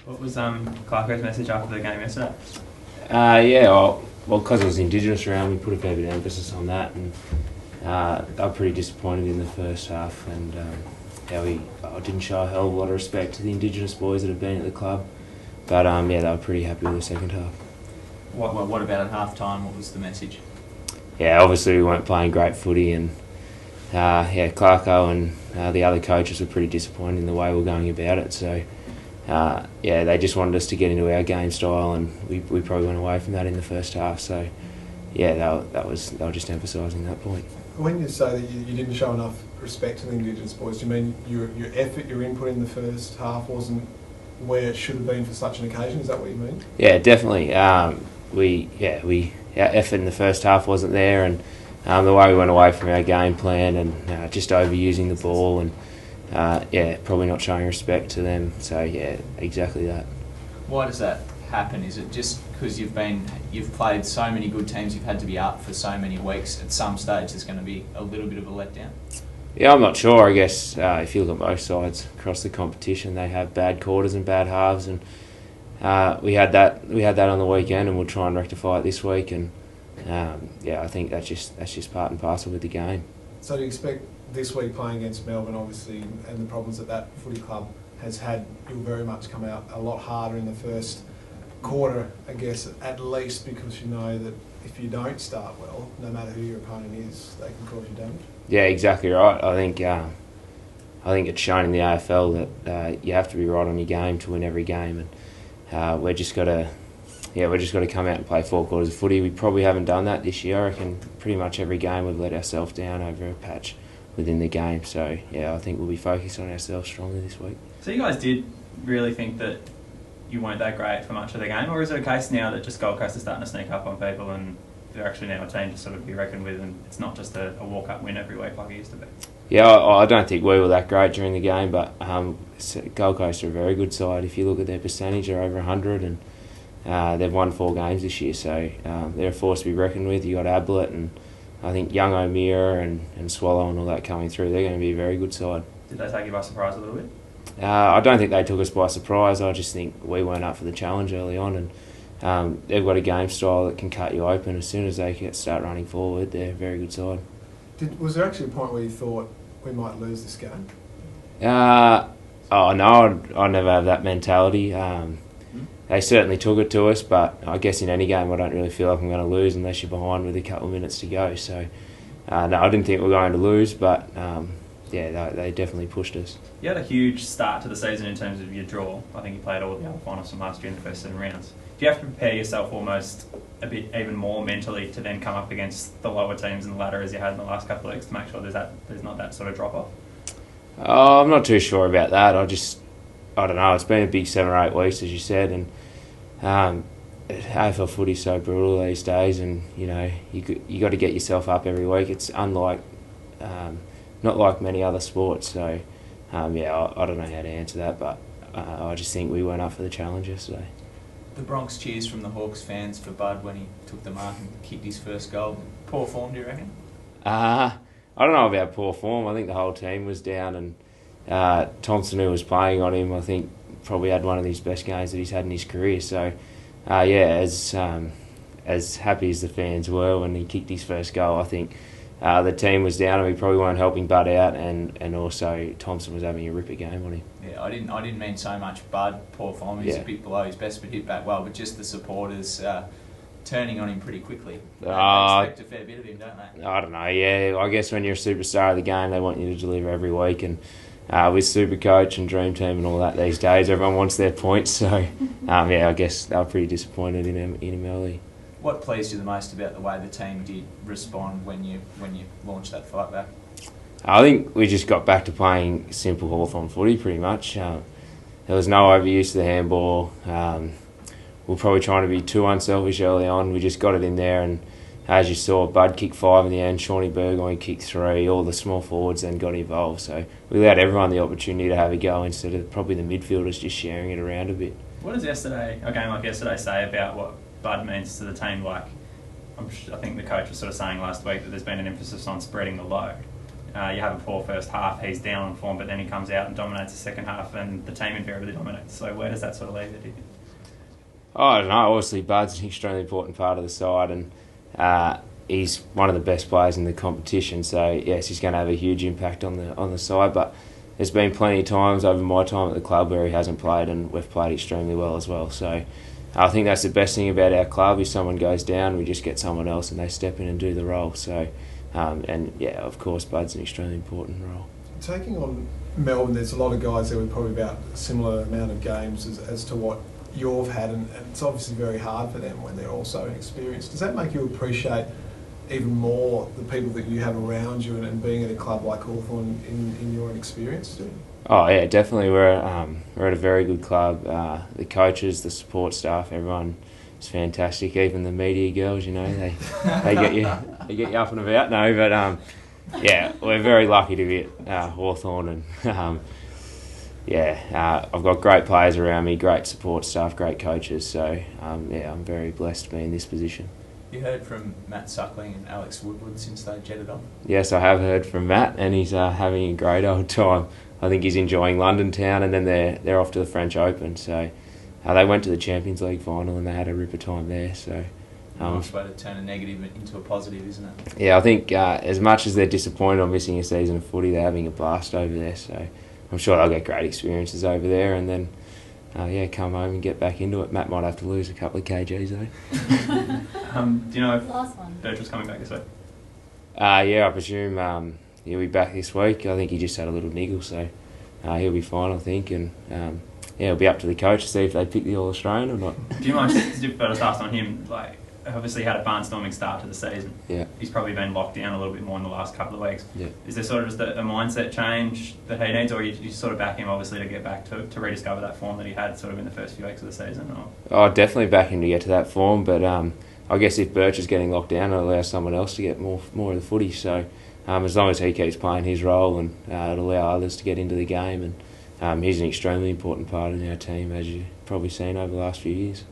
What was Clarko's message after the game yesterday? Yeah, well, because it was Indigenous round, we put a fair bit of emphasis on that, and they were pretty disappointed in the first half, and we didn't show a hell of a lot of respect to the Indigenous boys that have been at the club, but yeah, they were pretty happy with the second half. What about at half time? What was the message? Yeah, obviously we weren't playing great footy, and Clarko and the other coaches were pretty disappointed in the way we were going about it, so they just wanted us to get into our game style, and we probably went away from that in the first half. So, they were just emphasising that point. When you say that you didn't show enough respect to the Indigenous boys, do you mean your effort, your input in the first half wasn't where it should have been for such an occasion? Is that what you mean? Yeah, definitely. Our effort in the first half wasn't there, and the way we went away from our game plan, and just overusing the ball, and probably not showing respect to them. So yeah, exactly that. Why does that happen? Is it just because you've played so many good teams, you've had to be up for so many weeks? At some stage, there's going to be a little bit of a letdown. Yeah, I'm not sure. I guess if you look at both sides across the competition, they have bad quarters and bad halves, and we had that on the weekend, and we'll try and rectify it this week. And I think that's just part and parcel with the game. So do you expect this week playing against Melbourne, obviously, and the problems that footy club has had, you'll very much come out a lot harder in the first quarter, I guess, at least, because you know that if you don't start well, no matter who your opponent is, they can cause you damage? Yeah, exactly right. I think it's shown in the AFL that you have to be right on your game to win every game, and we're just got to come out and play 4 quarters of footy. We probably haven't done that this year. I reckon pretty much every game we've let ourselves down over a patch within the game. So I think we'll be focused on ourselves strongly this week. So you guys did really think that you weren't that great for much of the game, or is it a case now that just Gold Coast is starting to sneak up on people and they're actually now a team to sort of be reckoned with, and it's not just a walk-up win every week like it used to be? Yeah, I don't think we were that great during the game, but Gold Coast are a very good side. If you look at their percentage, they're over 100, and they've won 4 games this year, so they're a force to be reckoned with. You got Ablett, and I think young O'Meara and Swallow and all that coming through. They're going to be a very good side. Did they take you by surprise a little bit? I don't think they took us by surprise. I just think we weren't up for the challenge early on, and they've got a game style that can cut you open as soon as they start running forward. They're a very good side. Was there actually a point where you thought we might lose this game? No, I never have that mentality. They certainly took it to us, but I guess in any game I don't really feel like I'm going to lose unless you're behind with a couple of minutes to go. So, no, I didn't think we were going to lose, but they definitely pushed us. You had a huge start to the season in terms of your draw. I think you played all the other finals from last year in the first 7 rounds. Do you have to prepare yourself almost a bit even more mentally to then come up against the lower teams in the ladder as you had in the last couple of weeks to make sure there's not that sort of drop-off? I'm not too sure about that. I don't know. It's been a big 7 or 8 weeks, as you said, and AFL footy's so brutal these days, and you got to get yourself up every week. It's not like many other sports. So I don't know how to answer that, but I just think we weren't up for the challenge yesterday. The Bronx cheers from the Hawks fans for Bud when he took the mark and kicked his first goal. Poor form, do you reckon? I don't know about poor form. I think the whole team was down, and Thompson, who was playing on him, I think probably had one of his best games that he's had in his career. So, as happy as the fans were when he kicked his first goal, I think the team was down and we probably weren't helping Bud out, and also Thompson was having a ripper game on him. Yeah, I didn't mean so much Bud, poor form. He's a bit below his best, but hit back well. But just the supporters turning on him pretty quickly. They expect a fair bit of him, don't they? I don't know. Yeah, I guess when you're a superstar of the game, they want you to deliver every week, and with Supercoach and Dream Team and all that these days, everyone wants their points. So, I guess they were pretty disappointed in him early. What pleased you the most about the way the team did respond when you launched that fight back? I think we just got back to playing simple Hawthorn footy pretty much. There was no overuse of the handball. We were probably trying to be too unselfish early on. We just got it in there, and as you saw, Bud kicked 5 in the end, Shawnee Burgoyne kicked 3, all the small forwards then got involved. So we allowed everyone the opportunity to have a go instead of probably the midfielders just sharing it around a bit. What does a game like yesterday say about what Bud means to the team? Like, I think the coach was sort of saying last week that there's been an emphasis on spreading the load. you have a poor first half, he's down on form, but then he comes out and dominates the second half, and the team invariably dominates. So where does that sort of leave it? I don't know. Obviously, Bud's an extremely important part of the side, and he's one of the best players in the competition. So yes, he's going to have a huge impact on the side. But there's been plenty of times over my time at the club where he hasn't played, and we've played extremely well as well. So I think that's the best thing about our club. If someone goes down, we just get someone else, and they step in and do the role. So and yeah, of course, Bud's an extremely important role. Taking on Melbourne, there's a lot of guys there with probably about a similar amount of games as to what you've had, and it's obviously very hard for them when they're all so inexperienced. Does that make you appreciate even more the people that you have around you, and being at a club like Hawthorn in your experience? Oh yeah, definitely. We're at a very good club. The coaches, the support staff, everyone is fantastic. Even the media girls, they get you up and about. No, but yeah, we're very lucky to be at Hawthorn, and I've got great players around me, great support staff, great coaches. So I'm very blessed to be in this position. You heard from Matt Suckling and Alex Woodward since they jetted on? Yes, I have heard from Matt, and he's having a great old time. I think he's enjoying Rnd10, and then they're off to the French Open. So they went to the Champions League final, and they had a ripper time there. So nice way to turn a negative into a positive, isn't it? Yeah, I think as much as they're disappointed on missing a season of footy, they're having a blast over there. So I'm sure they'll get great experiences over there, and then come home and get back into it. Matt might have to lose a couple of kgs though. Do you know if Last one. Birchall's coming back this week? I presume he'll be back this week. I think he just had a little niggle, so he'll be fine, I think. And it'll be up to the coach to see if they pick the All-Australian or not. Do you mind just asked on him, like, obviously had a barnstorming start to the season. Yeah. He's probably been locked down a little bit more in the last couple of weeks. Yeah. Is there sort of just a mindset change that he needs, or you sort of back him obviously to get back to rediscover that form that he had sort of in the first few weeks of the season? Or? Oh, definitely back him to get to that form, but I guess if Birch is getting locked down, it'll allow someone else to get more of the footy. So as long as he keeps playing his role, and it'll allow others to get into the game, and he's an extremely important part in our team, as you've probably seen over the last few years.